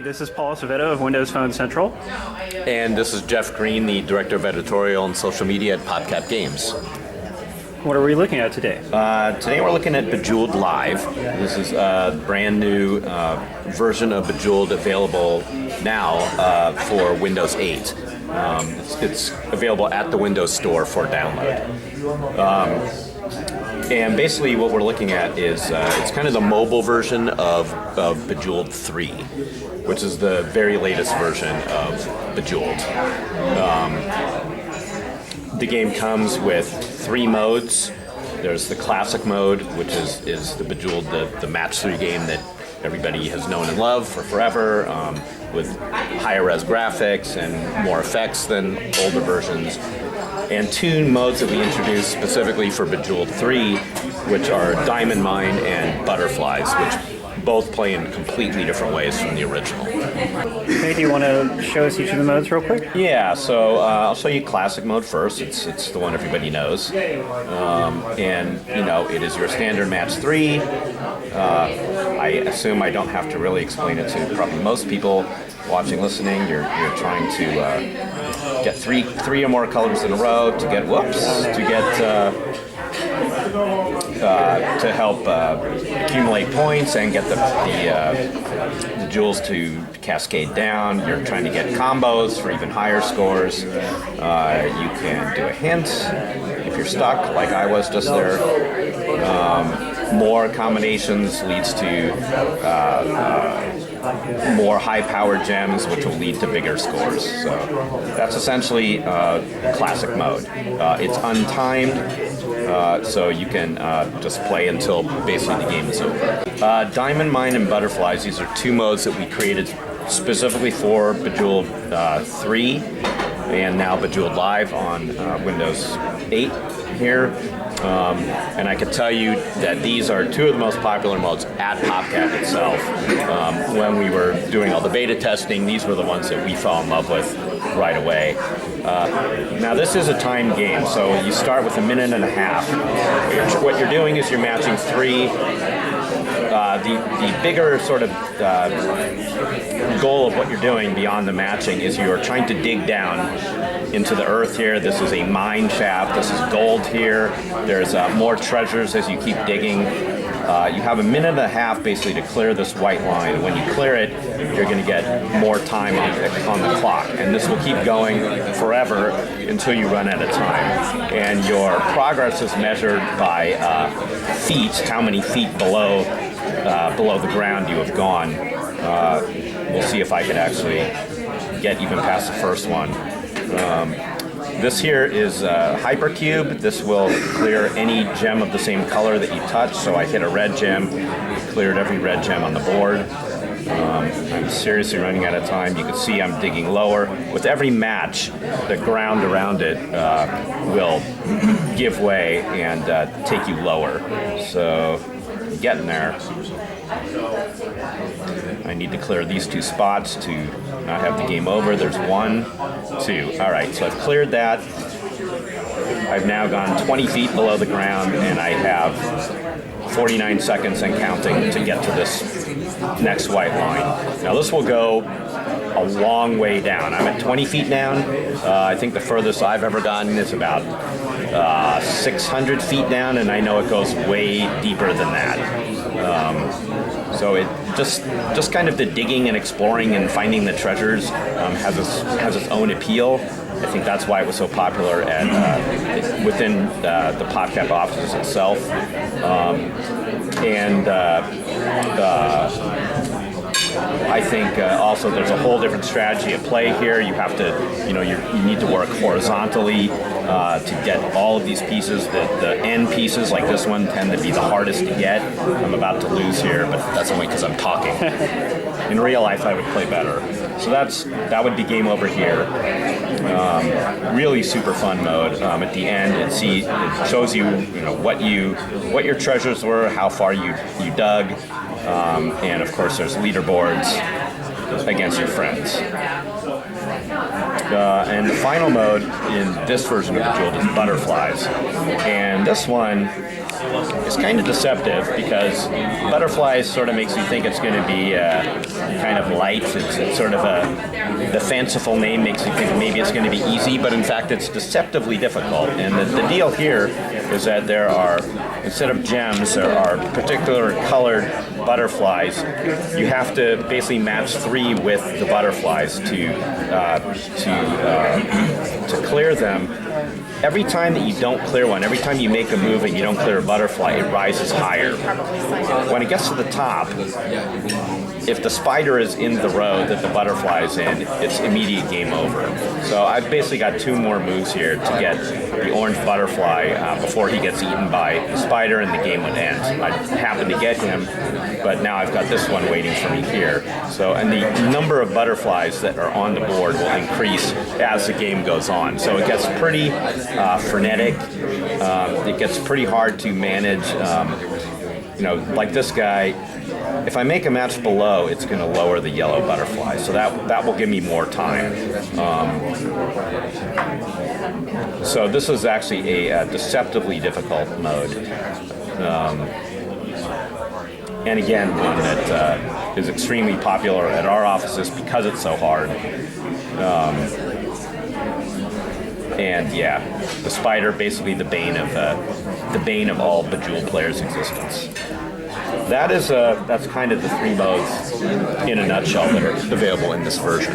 this is Paul Acevedo of Windows Phone Central. And this is Jeff Green, the Director of Editorial and Social Media at PopCap Games. What are we looking at today? Today we're looking at Bejeweled Live. This is a brand new version of Bejeweled available now for Windows 8. It's available at the Windows Store for download. And basically what we're looking at is it's kind of the mobile version of Bejeweled 3, which is the very latest version of Bejeweled. The game comes with 3 modes. There's the classic mode, which is the Bejeweled, the match 3 game that everybody has known and loved for forever, with higher res graphics and more effects than older versions. And 2 modes that we introduced specifically for Bejeweled 3, which are Diamond Mine and Butterflies, which both play in completely different ways from the original. Okay, do you want to show us each of the modes real quick? Yeah, so I'll show you classic mode first. It's the one everybody knows. And, you know, it is your standard match 3. I assume I don't have to really explain it to probably most people watching, listening. You're trying to get three or more colors in a row to get to help accumulate points and get the jewels to cascade down. You're trying to get combos for even higher scores. You can do a hint if you're stuck, like I was just there. More combinations leads to more high-powered gems, which will lead to bigger scores. So that's essentially classic mode. It's untimed, so you can just play until basically the game is over. Diamond Mine and Butterflies, these are 2 modes that we created specifically for Bejeweled 3 and now Bejeweled Live on Windows 8 here. And I can tell you that these are 2 of the most popular modes at PopCap itself. When we were doing all the beta testing, these were the ones that we fell in love with right away. Now this is a timed game, so you start with 1.5 minutes. What you're doing is you're matching 3. The bigger sort of goal of what you're doing beyond the matching is you're trying to dig down into the earth here. This is a mine shaft. This is gold here. There's more treasures as you keep digging. You have 1.5 minutes basically to clear this white line. When you clear it, you're going to get more time on the clock. And this will keep going forever until you run out of time. And your progress is measured by feet, how many feet below the ground you have gone. We'll see if I can actually get even past the first one. This here is Hypercube. This will clear any gem of the same color that you touch. So I hit a red gem, cleared every red gem on the board. I'm seriously running out of time. You can see I'm digging lower. With every match, the ground around it will give way and take you lower. So getting there. I need to clear these 2 spots to not have the game over. There's 1, 2. All right, so I've cleared that. I've now gone 20 feet below the ground, and I have 49 seconds and counting to get to this next white line. Now this will go a long way down. I'm at 20 feet down. I think the furthest I've ever gotten is about 600 feet down, and I know it goes way deeper than that. So it just kind of the digging and exploring and finding the treasures has its own appeal. I think that's why it was so popular within the PopCap office itself. I think also there's a whole different strategy at play here. You have to, you need to work horizontally to get all of these pieces. The end pieces, like this one, tend to be the hardest to get. I'm about to lose here, but that's only because I'm talking. In real life, I would play better. So that would be game over here. Really super fun mode. At the end, it shows you, what your treasures were, how far you dug, and of course there's leaderboards against your friends. And the final mode in this version of Bejeweled is Butterflies. And this one is kind of deceptive because butterflies sort of makes you think it's going to be kind of light. It's sort of the fanciful name makes you think maybe it's going to be easy, but in fact it's deceptively difficult. And the deal here is that there are, instead of gems, there are particular colored butterflies. You have to basically match 3 with the butterflies to clear them. Every time that you don't clear one, every time you make a move and you don't clear a butterfly, it rises higher. When it gets to the top, if the spider is in the row that the butterfly is in, it's immediate game over. So I've basically got 2 more moves here to get the orange butterfly before he gets eaten by the spider and the game would end. I happen to get him, but now I've got this one waiting for me here. So, and the number of butterflies that are on the board will increase as the game goes on. So it gets pretty frenetic. It gets pretty hard to manage. Like this guy, if I make a match below, it's going to lower the yellow butterfly. So that will give me more time. So this is actually a deceptively difficult mode. And again, one that is extremely popular at our offices because it's so hard. And yeah, the spider basically the bane of all Bejeweled players' existence. That's kind of the 3 modes in a nutshell that are available in this version.